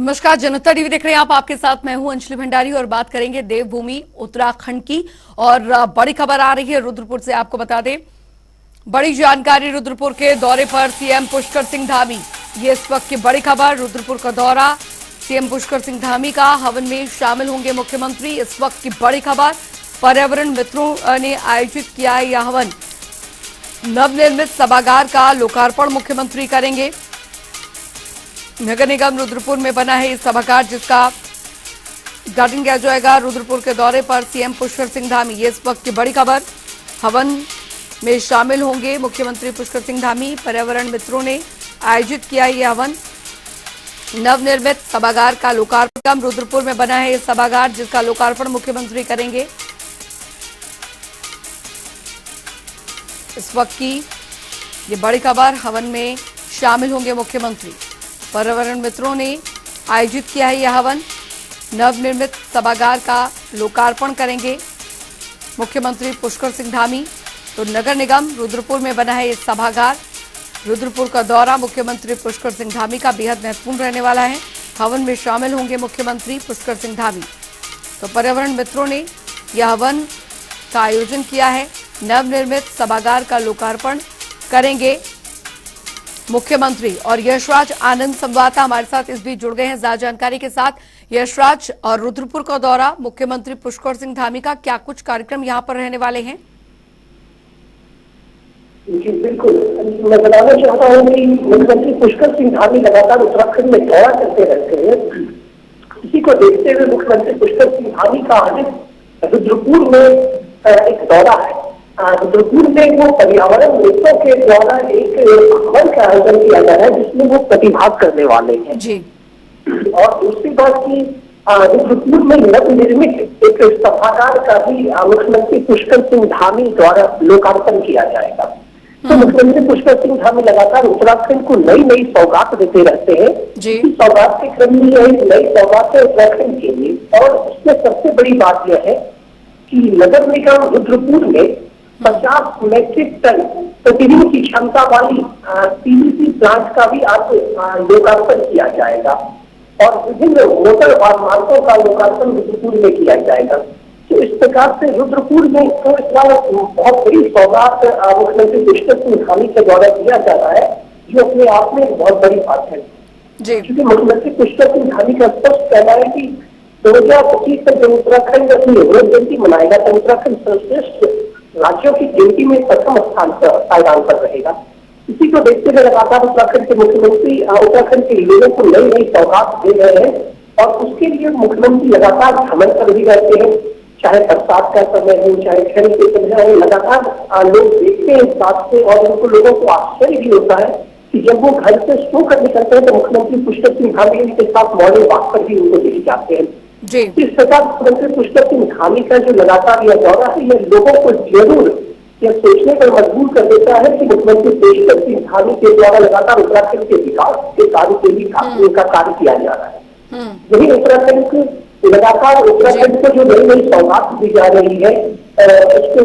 नमस्कार, जनता टीवी देख रहे हैं आप। आपके साथ मैं हूं अंजलि भंडारी और बात करेंगे देवभूमि उत्तराखंड की। और बड़ी खबर आ रही है रुद्रपुर से, आपको बता दें बड़ी जानकारी। रुद्रपुर के दौरे पर सीएम पुष्कर सिंह धामी, ये इस वक्त की बड़ी खबर। रुद्रपुर का दौरा सीएम पुष्कर सिंह धामी का, हवन में शामिल होंगे मुख्यमंत्री, इस वक्त की बड़ी खबर। पर्यावरण मित्रों ने आयोजित किया है यह हवन। नवनिर्मित सभागार का लोकार्पण मुख्यमंत्री करेंगे। नगर निगम रुद्रपुर में बना है इस सभागार, जिसका उद्घाटन किया जाएगा। रुद्रपुर के दौरे पर सीएम पुष्कर सिंह धामी, ये इस वक्त की बड़ी खबर। हवन में शामिल होंगे मुख्यमंत्री पुष्कर सिंह धामी। पर्यावरण मित्रों ने आयोजित किया यह हवन। नवनिर्मित सभागार का लोकार्पण रुद्रपुर में बना है इस सभागार, जिसका लोकार्पण मुख्यमंत्री करेंगे। इस वक्त की ये बड़ी खबर, हवन में शामिल होंगे मुख्यमंत्री। पर्यावरण मित्रों ने आयोजित किया है यह हवन। नवनिर्मित सभागार का लोकार्पण करेंगे मुख्यमंत्री पुष्कर सिंह धामी। तो नगर निगम रुद्रपुर में बना है इस सभागार। रुद्रपुर का दौरा मुख्यमंत्री पुष्कर सिंह धामी का बेहद महत्वपूर्ण रहने वाला है। हवन में शामिल होंगे मुख्यमंत्री पुष्कर सिंह धामी। तो पर्यावरण मित्रों ने यह हवन का आयोजन किया है। नवनिर्मित सभागार का लोकार्पण करेंगे मुख्यमंत्री। और यशराज आनंद संवाददाता हमारे साथ इस बीच जुड़ गए हैं ज्यादा जानकारी के साथ। यशराज, और रुद्रपुर का दौरा मुख्यमंत्री पुष्कर सिंह धामी का, क्या कुछ कार्यक्रम यहाँ पर रहने वाले हैं? जी बिल्कुल, मैं बताना चाहता हूँ कि मुख्यमंत्री पुष्कर सिंह धामी लगातार उत्तराखंड में दौरा करते रहते हैं। इसी को देखते हुए मुख्यमंत्री पुष्कर सिंह धामी का आज रुद्रपुर में एक दौरा है। रुद्रपुर में वो पर्यावरण मित्रों के द्वारा एक हवन का आयोजन किया जा रहा है, जिसमें वो प्रतिभाग करने वाले हैं जी। और दूसरी बात की रुद्रपुर में नवनिर्मित एक सभागार का भी मुख्यमंत्री पुष्कर सिंह धामी द्वारा लोकार्पण किया जाएगा। तो मुख्यमंत्री पुष्कर सिंह धामी लगातार उत्तराखंड को नई नई सौगात देते रहते हैं। सौगात के क्रम में एक नई सौगात है उत्तराखंड के लिए। और उसमें सबसे बड़ी बात यह है कि नगर निगम रुद्रपुर में 50 मैट्रिक टन प्रतिदिन की क्षमता वाली पीवीसी प्लांट का भी आज लोकार्पण किया जाएगा। और विभिन्न मोटर मार्गों का लोकार्पण रुद्रपुर में किया जाएगा। तो इस प्रकार से रुद्रपुर में तो इस बार बहुत बड़ी सौगात मुख्यमंत्री पुष्कर सिंह धामी के द्वारा दिया जा रहा है, जो अपने आप में एक बहुत बड़ी बात है। क्योंकि मुख्यमंत्री पुष्कर सिंह धामी का स्पष्ट कहना है कि 2025 तक जब उत्तराखंड अपनी योग जयंती मनाएगा तो उत्तराखंड सर्वश्रेष्ठ राज्यों की गिनती में प्रथम स्थान पर पायदान पर रहेगा। इसी को देखते हुए लगातार उत्तराखंड के मुख्यमंत्री उत्तराखंड के लोगों को नई नई सौगात दे रहे हैं। और उसके लिए मुख्यमंत्री लगातार भ्रमण कर भी रहते हैं, चाहे बरसात का समय हो चाहे ठंड के समय हो। लगातार लोग देखते हैं इस बात से और उनको लोगों को आश्चर्य भी होता है कि जब वो घर से सो कर निकलते हैं तो मुख्यमंत्री पुष्कर सिंह धामी के साथ मॉर्निंग वॉक पर भी उनको देखे जाते हैं। इस प्रकार मुख्यमंत्री पुष्कर सिंह धामी का जो लगातार यह दौरा है, यह लोगों को जरूर यह सोचने पर मजबूर कर देता है कि मुख्यमंत्री पुष्कर सिंह धामी के द्वारा लगातार उत्तराखंड के विकास के कार्य के लिए उनका कार्य किया जा रहा है। यही उत्तराखंड को लगातार उत्तराखंड को जो नई नई सौगात दी जा रही है, उसको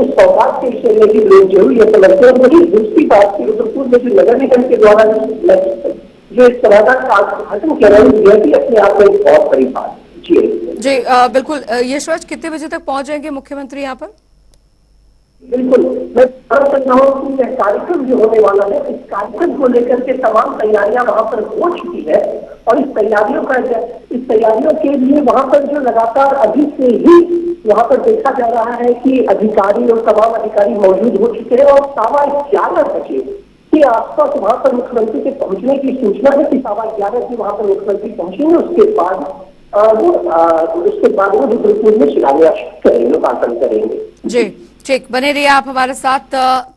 उस सौगात के विषय में भी लोग जरूर यह समझते हैं। वही दूसरी बात की रुद्रपुर में जो नगर निगम के द्वारा जो इस सभागार का उद्घाटन किया रहा है, यह भी अपने आप में एक बहुत बड़ी बात है। जी बिल्कुल। यशराज, कितने बजे तक पहुंच जाएंगे मुख्यमंत्री यहाँ पर? बिल्कुल, मैं बता सकता हूँ कि यह कार्यक्रम जो होने वाला है, इस कार्यक्रम को लेकर के तमाम तैयारियां वहां पर हो चुकी है। और इस तैयारियों के लिए वहां पर जो लगातार अभी से ही वहां पर देखा जा रहा है कि अधिकारी और तमाम अधिकारी मौजूद हो चुके हैं। और 11:15 बजे के आसपास वहां पर मुख्यमंत्री के पहुंचने की सूचना है कि 11:15 की वहां पर मुख्यमंत्री पहुंचेंगे। उसके बाद वो रुद्रपुर में शिलान्यास करेंगे, लोकार्पण करेंगे। जी ठीक, बने रहिए आप हमारे साथ।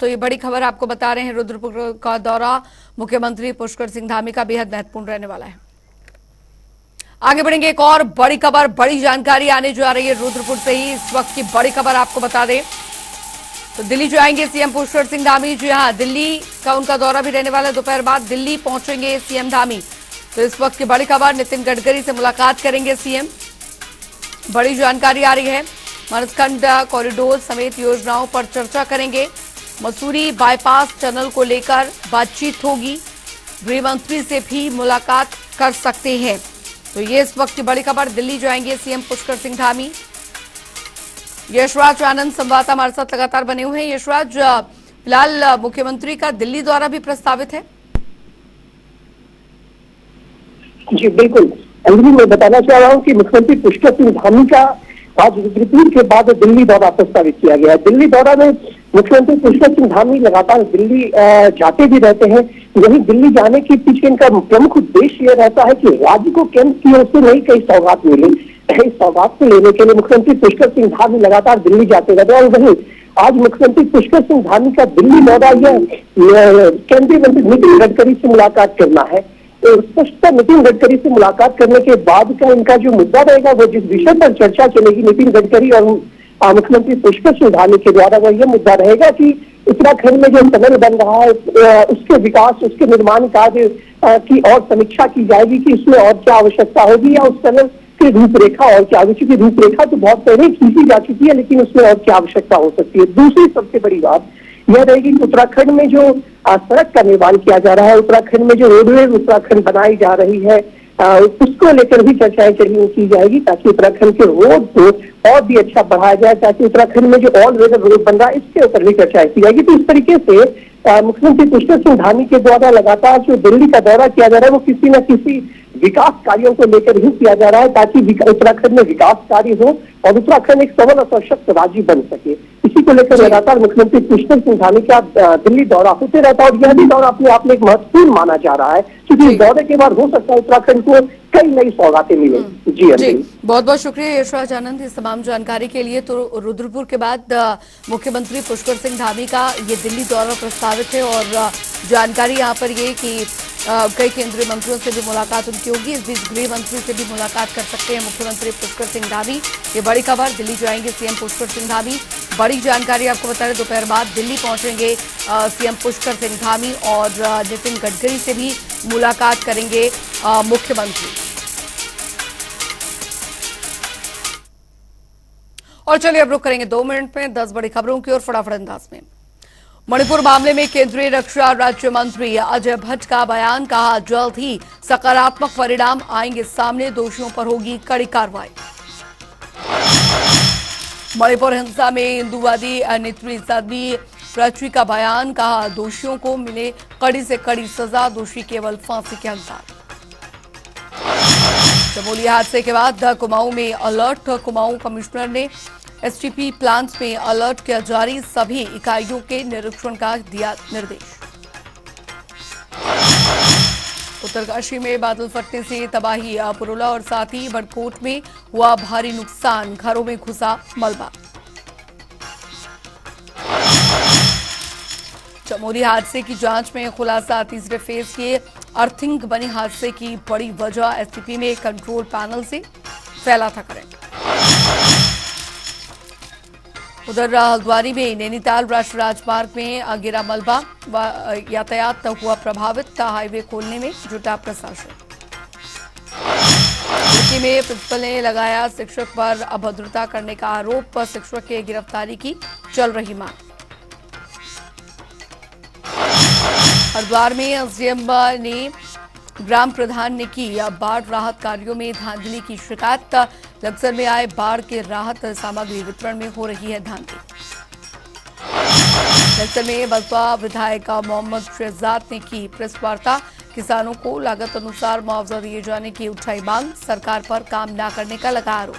तो ये बड़ी खबर आपको बता रहे हैं, रुद्रपुर का दौरा मुख्यमंत्री पुष्कर सिंह धामी का बेहद महत्वपूर्ण रहने वाला है। आगे बढ़ेंगे, एक और बड़ी खबर, बड़ी जानकारी आने जा रही है रुद्रपुर से ही। इस वक्त की बड़ी खबर आपको बता दें तो दिल्ली जाएंगे सीएम पुष्कर सिंह धामी। जी हाँ, दिल्ली का उनका दौरा भी रहने वाला है। दोपहर बाद दिल्ली पहुंचेंगे सीएम धामी। तो इस वक्त की बड़ी खबर, नितिन गडकरी से मुलाकात करेंगे सीएम। बड़ी जानकारी आ रही है, मनसखंड कॉरिडोर समेत योजनाओं पर चर्चा करेंगे। मसूरी बाईपास टनल को लेकर बातचीत होगी। गृह मंत्री से भी मुलाकात कर सकते हैं। तो ये इस वक्त की बड़ी खबर। दिल्ली जाएंगे सीएम पुष्कर सिंह धामी। यशराज आनंद संवाददाता हमारे साथ लगातार बने हुए हैं। यशराज, फिलहाल मुख्यमंत्री का दिल्ली दौरा भी प्रस्तावित है। जी बिल्कुल अंजलि, मैं बताना चाह रहा हूँ कि मुख्यमंत्री पुष्कर सिंह धामी का आज रुद्रपुर के बाद दिल्ली दौरा प्रस्तावित किया गया है। दिल्ली दौरा में मुख्यमंत्री पुष्कर सिंह धामी लगातार दिल्ली जाते भी रहते हैं। वहीं दिल्ली जाने के पीछे इनका प्रमुख उद्देश्य यह रहता है कि राज्य को केंद्र की ओर से नई कई सौगात मिले। इस सौगात को लेने के लिए मुख्यमंत्री पुष्कर सिंह धामी लगातार दिल्ली जाते रहते हैं। और वहीं आज मुख्यमंत्री पुष्कर सिंह धामी का दिल्ली दौरा यह केंद्रीय मंत्री नितिन गडकरी से मुलाकात करना है। तो स्पष्टतः नितिन गडकरी से मुलाकात करने के बाद का इनका जो मुद्दा रहेगा, वो जिस विषय पर चर्चा चलेगी नितिन गडकरी और मुख्यमंत्री पुष्कर सिंह धामी के द्वारा, वह यह मुद्दा रहेगा कि उत्तराखंड में जो टनल बन रहा है उसके विकास, उसके निर्माण कार्य की और समीक्षा की जाएगी कि इसमें और क्या आवश्यकता होगी, या उस टनल की रूपरेखा और क्या, चूंकि रूपरेखा तो बहुत पहले खींची जा चुकी है, लेकिन उसमें और क्या आवश्यकता हो सकती है। दूसरी सबसे बड़ी बात यह रहेगी कि उत्तराखंड में जो सड़क का निर्माण किया जा रहा है, उत्तराखंड में जो रोडवेज उत्तराखंड बनाई जा रही है, उसको लेकर भी चर्चाएं की जाएगी, ताकि उत्तराखंड के रोड को और भी अच्छा बढ़ाया जाए, ताकि उत्तराखंड में जो ऑल वेदर रोड बन रहा है इसके ऊपर भी चर्चाएं की जाएगी। तो इस तरीके से मुख्यमंत्री पुष्कर सिंह धामी के द्वारा लगातार जो दिल्ली का दौरा किया जा रहा है, वो किसी न किसी विकास कार्यों को लेकर ही किया जा रहा है, ताकि उत्तराखंड में विकास कार्य हो और उत्तराखंड एक सबल और सशक्त राज्य बन सके। इसी को लेकर लगातार मुख्यमंत्री पुष्कर सिंह धामी का दिल्ली दौरा होते रहता है। और यह भी दौरा अपने आप में एक महत्वपूर्ण माना जा रहा है, क्योंकि इस दौरे के बाद हो सकता है उत्तराखंड को कई नई सौगातें मिले। जी बहुत बहुत शुक्रिया यशराज आनंद इस तमाम जानकारी के लिए। तो रुद्रपुर के बाद मुख्यमंत्री पुष्कर सिंह धामी का ये दिल्ली दौरा प्रस्तावित है और जानकारी यहाँ पर ये कि कई केंद्रीय मंत्रियों से भी मुलाकात उनकी होगी। इस बीच गृह मंत्री से भी मुलाकात कर सकते हैं मुख्यमंत्री पुष्कर सिंह धामी। ये बड़ी खबर, दिल्ली जाएंगे सीएम पुष्कर सिंह धामी। बड़ी जानकारी आपको बता रहे, दोपहर बाद दिल्ली पहुंचेंगे सीएम पुष्कर सिंह धामी और नितिन गडकरी से भी मुलाकात करेंगे मुख्यमंत्री। और चलिए अब रुक करेंगे 2 मिनट में 10 बड़ी खबरों की ओर फटाफट अंदाज में। मणिपुर मामले में केंद्रीय रक्षा राज्य मंत्री अजय भट्ट का बयान, कहा जल्द ही सकारात्मक परिणाम आएंगे सामने, दोषियों पर होगी कड़ी कार्रवाई। मणिपुर हिंसा में हिंदूवादी नेत्री साध्वी प्रची का बयान, कहा दोषियों को मिले कड़ी से कड़ी सजा, दोषी केवल फांसी के हकदार। चमोली हादसे के बाद कुमाऊं में अलर्ट, कुमाऊं कमिश्नर ने एसटीपी प्लांट्स में अलर्ट किया जारी, सभी इकाइयों के निरीक्षण का दिया निर्देश। उत्तरकाशी में बादल फटने से तबाही, पुरोला और साथ ही बड़कोट में हुआ भारी नुकसान, घरों में घुसा मलबा। चमोली हादसे की जांच में खुलासा, तीसरे फेज के अर्थिंग बने हादसे की बड़ी वजह एसटीपी में कंट्रोल पैनल से फैला था करंट। उधर हल्द्वानी में नैनीताल राष्ट्रीय राजमार्ग में गिरा मलबा, यातायात हुआ प्रभावित, हाईवे खोलने में जुटा प्रशासन। इसी में प्रिंसिपल ने लगाया शिक्षक पर अभद्रता करने का आरोप, शिक्षक की गिरफ्तारी की चल रही मांग। हरिद्वार में एसडीएम ने ग्राम प्रधान ने की बाढ़ राहत कार्यों में धांधली की शिकायत, लक्सर में आए बाढ़ के राहत सामग्री वितरण में हो रही है धांधली। लक्सर में बसपा विधायक मोहम्मद शहजाद ने की प्रेस वार्ता, किसानों को लागत अनुसार मुआवजा दिए जाने की उठाई मांग, सरकार पर काम न करने का लगा आरोप।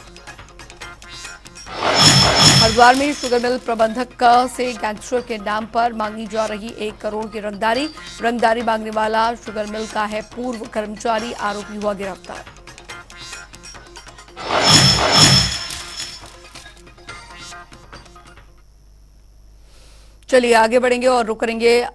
हरिद्वार में शुगर मिल प्रबंधक से गैंगस्टर के नाम पर मांगी जा रही 1 करोड़ की रंगदारी मांगने वाला शुगर मिल का है पूर्व कर्मचारी, आरोपी हुआ गिरफ्तार। चलिए आगे बढ़ेंगे और रुक करेंगे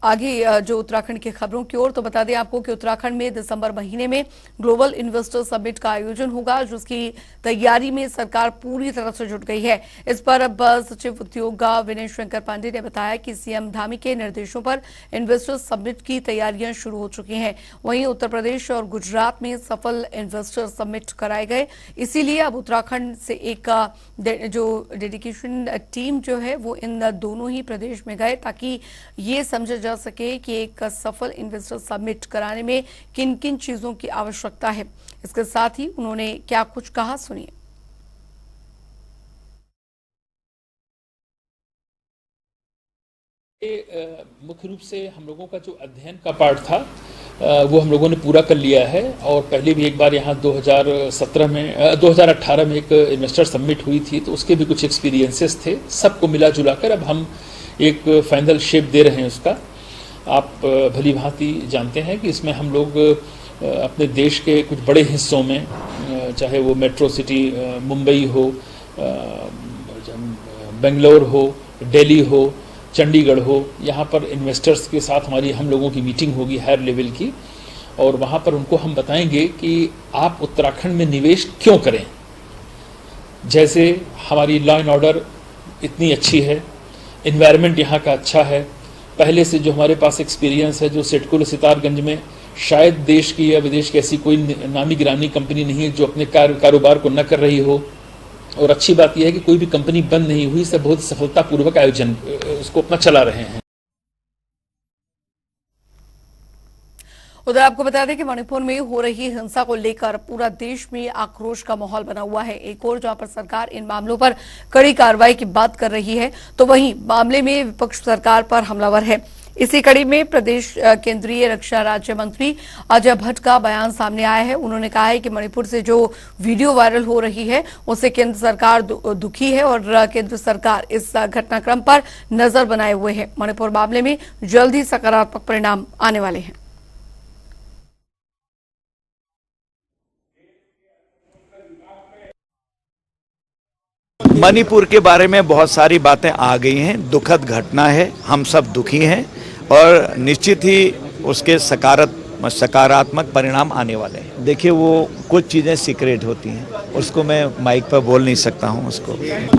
आगे जो उत्तराखंड की खबरों की ओर। तो बता दें आपको कि उत्तराखंड में दिसंबर महीने में ग्लोबल इन्वेस्टर समिट का आयोजन होगा, जिसकी तैयारी में सरकार पूरी तरह से जुट गई है। इस पर अब सचिव उद्योग विनय शंकर पांडे ने बताया कि सीएम धामी के निर्देशों पर इन्वेस्टर समिट की तैयारियां शुरू हो चुकी हैं। वहीं उत्तर प्रदेश और गुजरात में सफल इन्वेस्टर समिट कराए गए, इसीलिए अब उत्तराखंड से एक जो डेडिकेशन टीम जो है वो इन दोनों ही प्रदेश में गए, ताकि ये समझा जा जा सके कि एक सफल इन्वेस्टर समिट कराने में किन किन चीजों की आवश्यकता है। इसके साथ ही उन्होंने क्या कुछ कहा, सुनिए। मुख्य रूप से हम लोगों का जो अध्ययन का पार्ट था वो हम लोगों ने पूरा कर लिया है। और पहले भी एक बार यहाँ 2018 में एक इन्वेस्टर समिट हुई थी, तो उसके भी कुछ एक्सपीरियंसेस थे। सबको मिला जुला कर अब हम एक फाइनल शेप दे रहे हैं उसका। आप भली भांति जानते हैं कि इसमें हम लोग अपने देश के कुछ बड़े हिस्सों में, चाहे वो मेट्रो सिटी मुंबई हो, बेंगलोर हो, दिल्ली हो, चंडीगढ़ हो, यहाँ पर इन्वेस्टर्स के साथ हमारी हम लोगों की मीटिंग होगी हायर लेवल की। और वहाँ पर उनको हम बताएंगे कि आप उत्तराखंड में निवेश क्यों करें। जैसे हमारी लॉ एंड ऑर्डर इतनी अच्छी है, इन्वायरमेंट यहाँ का अच्छा है, पहले से जो हमारे पास एक्सपीरियंस है, जो सिडको और सितारगंज में शायद देश की या विदेश की ऐसी कोई नामी गिरामी कंपनी नहीं है जो अपने कारोबार को न कर रही हो। और अच्छी बात यह है कि कोई भी कंपनी बंद नहीं हुई, सब बहुत सफलतापूर्वक आयोजन उसको अपना चला रहे हैं। उधर आपको बता दें कि मणिपुर में हो रही हिंसा को लेकर पूरा देश में आक्रोश का माहौल बना हुआ है। एक और जहां पर सरकार इन मामलों पर कड़ी कार्रवाई की बात कर रही है, तो वहीं मामले में विपक्ष सरकार पर हमलावर है। इसी कड़ी में प्रदेश केंद्रीय रक्षा राज्य मंत्री अजय भट्ट का बयान सामने आया है। उन्होंने कहा है कि मणिपुर से जो वीडियो वायरल हो रही है उससे केंद्र सरकार दुखी है और केंद्र सरकार इस घटनाक्रम पर नजर बनाए हुए है। मणिपुर मामले में जल्द ही सकारात्मक परिणाम आने वाले हैं। मणिपुर के बारे में बहुत सारी बातें आ गई हैं। दुखद घटना है, हम सब दुखी हैं और निश्चित ही उसके सकारात्मक परिणाम आने वाले हैं। देखिए, वो कुछ चीज़ें सीक्रेट होती हैं, उसको मैं माइक पर बोल नहीं सकता हूं उसको।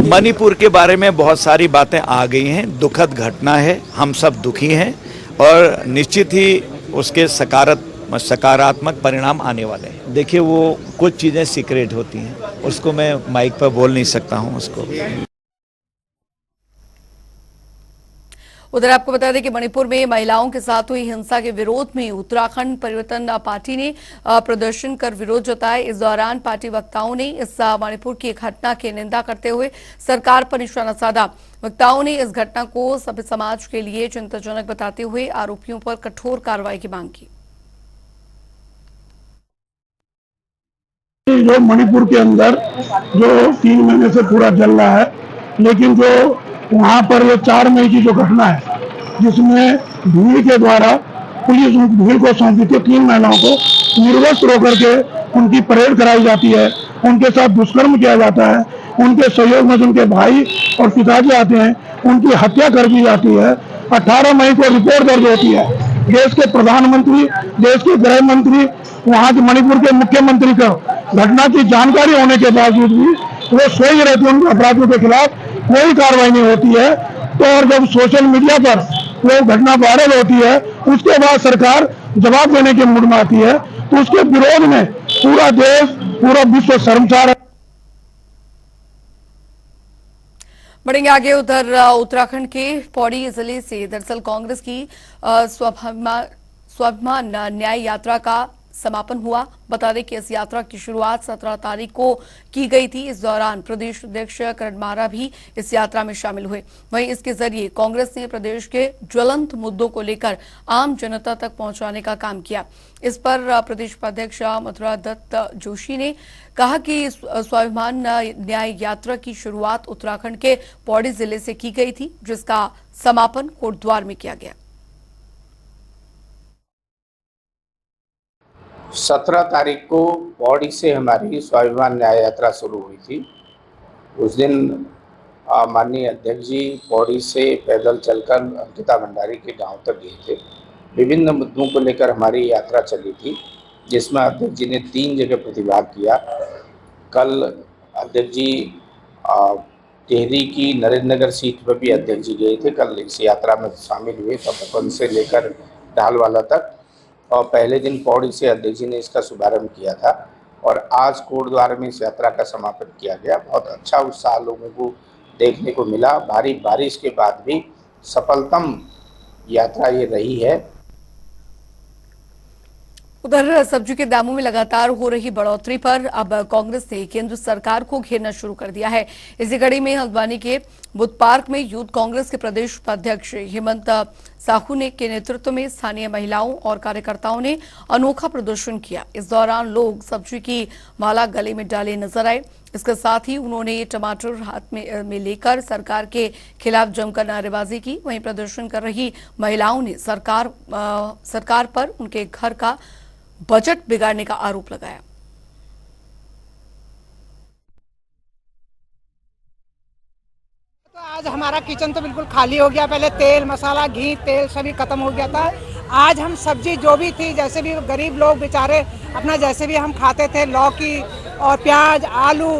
मणिपुर के बारे में बहुत सारी बातें आ गई हैं। दुखद घटना है, हम सब दुखी हैं और निश्चित ही उसके सकारात्मक परिणाम आने वाले हैं। देखिए, वो कुछ चीज़ें सीक्रेट होती हैं, उसको मैं माइक पर बोल नहीं सकता हूं उसको। उधर आपको बता दें कि मणिपुर में महिलाओं के साथ हुई हिंसा के विरोध में उत्तराखंड परिवर्तन पार्टी ने प्रदर्शन कर विरोध जताया। इस दौरान पार्टी वक्ताओं ने इस मणिपुर की घटना की निंदा करते हुए सरकार पर निशाना साधा। वक्ताओं ने इस घटना को सभ्य समाज के लिए चिंताजनक बताते हुए आरोपियों पर कठोर कार्रवाई की मांग की। जो मणिपुर के अंदर जो 3 महीने से पूरा चल रहा है, लेकिन जो वहाँ पर ये 4 मई की जो घटना है जिसमें भीड़ के द्वारा पुलिस भीड़ को सौंपी थी 3 महिलाओं को निर्वस्त्र होकर के उनकी परेड कराई जाती है, उनके साथ दुष्कर्म किया जाता है, उनके सहयोग में उनके भाई और पिताजी आते हैं, उनकी हत्या कर दी जाती है। 18 मई को रिपोर्ट दर्ज होती है। देश के प्रधानमंत्री, देश के गृह मंत्री, वहाँ के मणिपुर के मुख्यमंत्री को घटना की जानकारी होने के बावजूद भी वो सोच रहे थे, उन अपराधियों के खिलाफ कोई कार्रवाई नहीं होती है। तो और जब सोशल मीडिया पर वो घटना वायरल होती है, उसके बाद सरकार जवाब देने के मूड में आती है, तो उसके विरोध में पूरा देश, पूरा विश्व शर्मसार है। बढ़ेंगे आगे। उधर उत्तराखंड के पौड़ी जिले से दरअसल कांग्रेस की स्वाभिमान न्याय यात्रा का समापन हुआ। बता दें कि इस यात्रा की शुरुआत 17 तारीख को की गई थी। इस दौरान प्रदेश अध्यक्ष करण मारा भी इस यात्रा में शामिल हुए। वहीं इसके जरिए कांग्रेस ने प्रदेश के ज्वलंत मुद्दों को लेकर आम जनता तक पहुंचाने का काम किया। इस पर प्रदेश उपाध्यक्ष मथुरा दत्त जोशी ने कहा कि स्वाभिमान न्याय यात्रा की शुरुआत उत्तराखंड के पौड़ी जिले से की गई थी, जिसका समापन कोटद्वार में किया गया। 17 तारीख को पौड़ी से हमारी स्वाभिमान न्याय यात्रा शुरू हुई थी। उस दिन माननीय अध्यक्ष जी पौड़ी से पैदल चलकर अंकिता भंडारी के गांव तक गए थे। विभिन्न मुद्दों को लेकर हमारी यात्रा चली थी, जिसमें अध्यक्ष जी ने 3 जगह प्रतिभाग किया। कल अध्यक्ष जी टिहरी की नरेंद्र नगर सीट पर भी अध्यक्ष जी गए थे। कल इस यात्रा में शामिल हुए, तपोवन से लेकर ढालवाला तक। और पहले दिन पौड़ी से अध्यक्ष जी ने इसका शुभारंभ किया था और आज कोटद्वार में इस यात्रा का समापन किया गया। बहुत अच्छा उत्साह लोगों को देखने को मिला। भारी बारिश के बाद भी सफलतम यात्रा ये रही है। उधर सब्जी के दामों में लगातार हो रही बढ़ोतरी पर अब कांग्रेस ने केंद्र सरकार को घेरना शुरू कर दिया है। इसी कड़ी में हल्द्वानी के बुद्ध पार्क में यूथ कांग्रेस के प्रदेश उपाध्यक्ष हेमंत साहू ने के नेतृत्व में स्थानीय महिलाओं और कार्यकर्ताओं ने अनोखा प्रदर्शन किया। इस दौरान लोग सब्जी की माला गले में डाले नजर आए। इसके साथ ही उन्होंने टमाटर हाथ में लेकर सरकार के खिलाफ जमकर नारेबाजी की। वहीं प्रदर्शन कर रही महिलाओं ने सरकार पर उनके घर का बजट बिगाड़ने का आरोप लगाया। तो आज हमारा किचन तो बिल्कुल खाली हो गया। पहले तेल मसाला घी तेल सभी खत्म हो गया था। आज हम सब्जी जो भी थी, जैसे भी गरीब लोग बेचारे अपना जैसे भी हम खाते थे, लौकी और प्याज आलू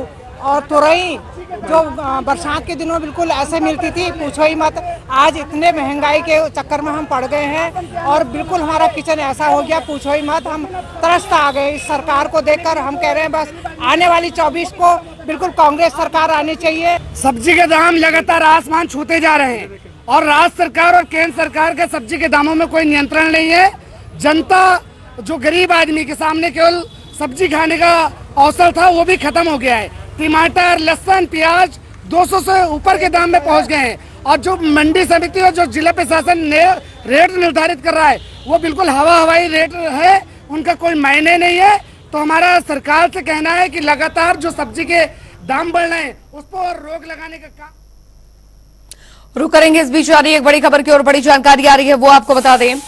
और तुरई जो बरसात के दिनों बिल्कुल ऐसे मिलती थी, पूछो ही मत। आज इतने महंगाई के चक्कर में हम पड़ गए हैं और बिल्कुल हमारा किचन ऐसा हो गया, पूछो ही मत। हम तरस आ गए इस सरकार को देखकर। हम कह रहे हैं बस आने वाली 24 को बिल्कुल कांग्रेस सरकार आनी चाहिए। सब्जी के दाम लगातार आसमान छूते जा रहे हैं और राज्य सरकार और केंद्र सरकार के सब्जी के दामों में कोई नियंत्रण नहीं है। जनता जो गरीब आदमी के सामने केवल सब्जी खाने का अवसर था वो भी खत्म हो गया है। टमाटर लहसुन प्याज 200 से ऊपर के दाम में पहुंच गए हैं और जो मंडी समिति और जो जिला प्रशासन ने रेट निर्धारित कर रहा है वो बिल्कुल हवाई रेट है, उनका कोई मायने नहीं है। तो हमारा सरकार से कहना है कि लगातार जो सब्जी के दाम बढ़ रहे हैं उस पर रोक लगाने का काम। रुक करेंगे। इस बीच आ रही एक बड़ी खबर की और बड़ी जानकारी आ रही है, वो आपको बता दें।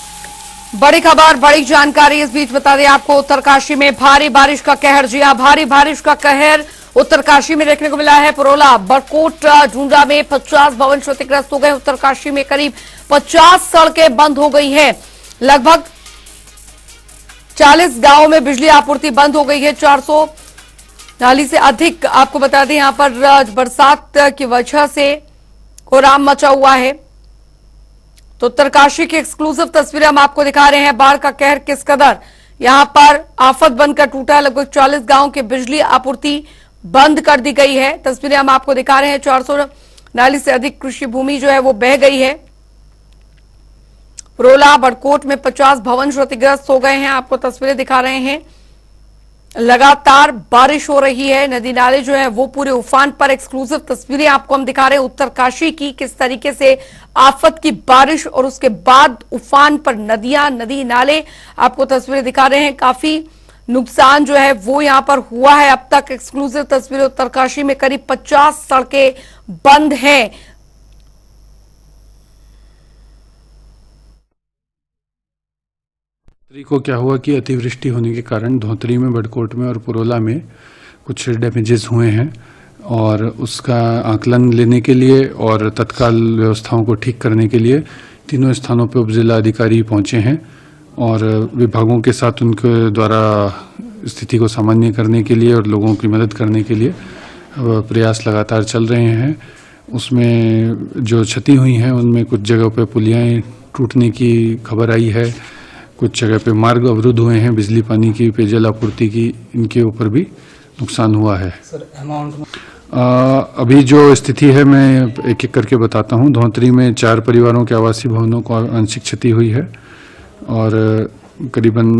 बड़ी खबर बड़ी जानकारी इस बीच बता दें आपको। उत्तरकाशी में भारी बारिश का कहर। जी हां, भारी बारिश का कहर उत्तरकाशी में देखने को मिला है। परोला बड़कोट झुंझा में 50 भवन क्षतिग्रस्त हो गए। उत्तरकाशी में करीब 50 सड़कें बंद हो गई हैं। लगभग 40 गांवों में बिजली आपूर्ति बंद हो गई है। 400 नाली से अधिक आपको बता दें यहां पर बरसात की वजह से कोहराम मचा हुआ है। तो उत्तरकाशी की एक्सक्लूसिव तस्वीरें हम आपको दिखा रहे हैं। बाढ़ का कहर किस कदर यहां पर आफत बनकर टूटा। लगभग 40 गांवों की बिजली आपूर्ति बंद कर दी गई है। तस्वीरें हम आपको दिखा रहे हैं। 400 नाली से अधिक कृषि भूमि जो है वो बह गई है। परोला बड़कोट में 50 भवन क्षतिग्रस्त हो गए हैं। आपको तस्वीरें दिखा रहे हैं। लगातार बारिश हो रही है, नदी नाले जो है वो पूरे उफान पर। एक्सक्लूसिव तस्वीरें आपको हम दिखा रहे हैं उत्तरकाशी की, किस तरीके से आफत की बारिश और उसके बाद उफान पर नदियां नदी नाले। आपको तस्वीरें दिखा रहे हैं। काफी नुकसान जो है वो यहां पर हुआ है अब तक। एक्सक्लूसिव तस्वीरें उत्तरकाशी में करीब 50 सड़कें बंद हैं। को क्या हुआ कि अतिवृष्टि होने के कारण धोतरी में बड़कोट में और पुरोला में कुछ डैमेजेस हुए हैं और उसका आकलन लेने के लिए और तत्काल व्यवस्थाओं को ठीक करने के लिए तीनों स्थानों पर उपजिला अधिकारी पहुंचे हैं और विभागों के साथ उनके द्वारा स्थिति को सामान्य करने के लिए और लोगों की मदद करने के लिए प्रयास लगातार चल रहे हैं। उसमें जो क्षति हुई हैं उनमें कुछ जगह पर पुलियाएँ टूटने की खबर आई है, कुछ जगह पे मार्ग अवरुद्ध हुए हैं, बिजली पानी की पेयजल आपूर्ति की इनके ऊपर भी नुकसान हुआ है। अभी जो स्थिति है मैं एक एक करके बताता हूँ। धौंतरी में 4 परिवारों के आवासीय भवनों को आंशिक क्षति हुई है और करीबन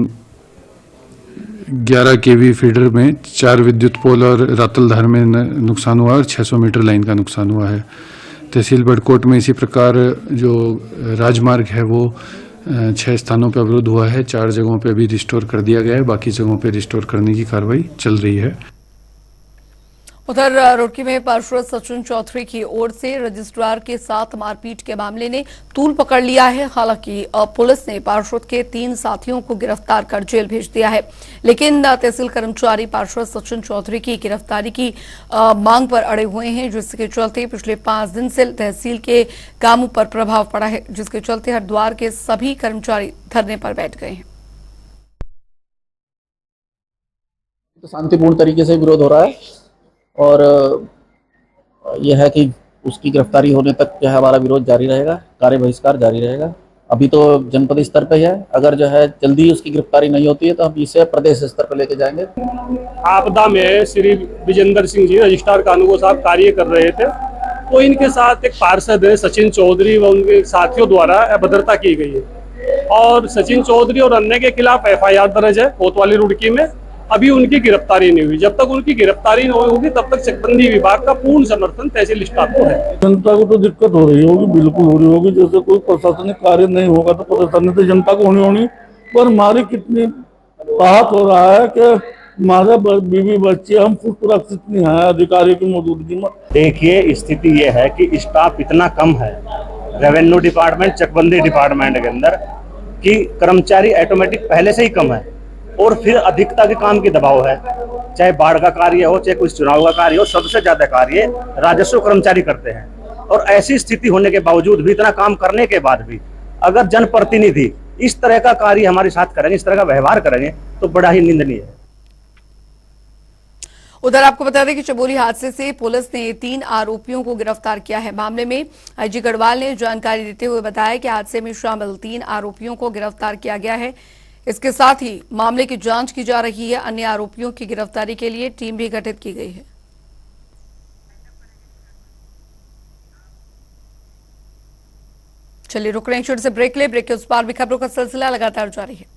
11 केवी फीडर में 4 विद्युत पोल और रातलधार में नुकसान हुआ और 600 मीटर लाइन का नुकसान हुआ है। तहसील बड़कोट में इसी प्रकार जो राजमार्ग है वो 6 स्थानों पर अवरुद्ध हुआ है। 4 जगहों पे अभी रिस्टोर कर दिया गया है, बाकी जगहों पे रिस्टोर करने की कार्रवाई चल रही है। उधर रुड़की में पार्षद सचिन चौधरी की ओर से रजिस्ट्रार के साथ मारपीट के मामले ने तूल पकड़ लिया है। हालांकि पुलिस ने पार्षद के 3 साथियों को गिरफ्तार कर जेल भेज दिया है, लेकिन तहसील कर्मचारी पार्षद सचिन चौधरी की गिरफ्तारी की मांग पर अड़े हुए हैं, जिसके चलते पिछले 5 दिन से तहसील के कामों पर प्रभाव पड़ा है, जिसके चलते हरिद्वार के सभी कर्मचारी धरने पर बैठ गए हैं। तो शांतिपूर्ण तरीके से विरोध हो रहा है और यह है कि उसकी गिरफ्तारी होने तक जो है हमारा विरोध जारी रहेगा, कार्य बहिष्कार जारी रहेगा। अभी तो जनपद स्तर पे है, अगर जो है जल्दी उसकी गिरफ्तारी नहीं होती है तो हम इसे प्रदेश स्तर पर लेके जाएंगे। आपदा में श्री विजेंद्र सिंह जी रजिस्ट्रार कानून साहब कार्य कर रहे थे तो इनके साथ एक पार्षद है सचिन चौधरी व उनके साथियों द्वारा अभद्रता की गई है और सचिन चौधरी और अन्य के खिलाफ FIR दर्ज है कोतवाली रुड़की में। अभी उनकी गिरफ्तारी नहीं हुई। जब तक उनकी गिरफ्तारी नहीं होगी तब तक चकबंदी विभाग का पूर्ण समर्थन तहसील स्टाफ को है। जनता को तो दिक्कत हो रही होगी, बिल्कुल हो रही होगी। जैसे कोई प्रशासनिक कार्य नहीं होगा तो परेशानी तो जनता को होनी, पर हमारी कितनी राहत हो रहा है कि हमारे बीवी बच्चे हम खुद सुरक्षित नहीं है अधिकारी की मौजूदगी में। देखिए स्थिति ये है कि स्टाफ इतना कम है रेवेन्यू डिपार्टमेंट चकबंदी डिपार्टमेंट के अंदर कि कर्मचारी ऑटोमेटिक पहले से ही कम है और फिर अधिकता के काम की दबाव है। चाहे बाढ़ का कार्य हो चाहे कुछ चुनाव का कार्य हो, सबसे ज्यादा कार्य राजस्व कर्मचारी करते हैं। और ऐसी स्थिति होने के बावजूद भी, इतना काम करने के बाद भी अगर जनप्रतिनिधि इस तरह का कार्य हमारे साथ करेंगे, इस तरह का व्यवहार करेंगे तो बड़ा ही निंदनीय है। उधर आपको बता दें कि चमोली हादसे से पुलिस ने 3 आरोपियों को गिरफ्तार किया है। मामले में IG गढ़वाल ने जानकारी देते हुए बताया कि हादसे में शामिल 3 आरोपियों को गिरफ्तार किया गया है। इसके साथ ही मामले की जांच की जा रही है। अन्य आरोपियों की गिरफ्तारी के लिए टीम भी गठित की गई है। चलिए रुक रहे हैं छोटे से ब्रेक ले। ब्रेक के उस पार भी खबरों का सिलसिला लगातार जारी है।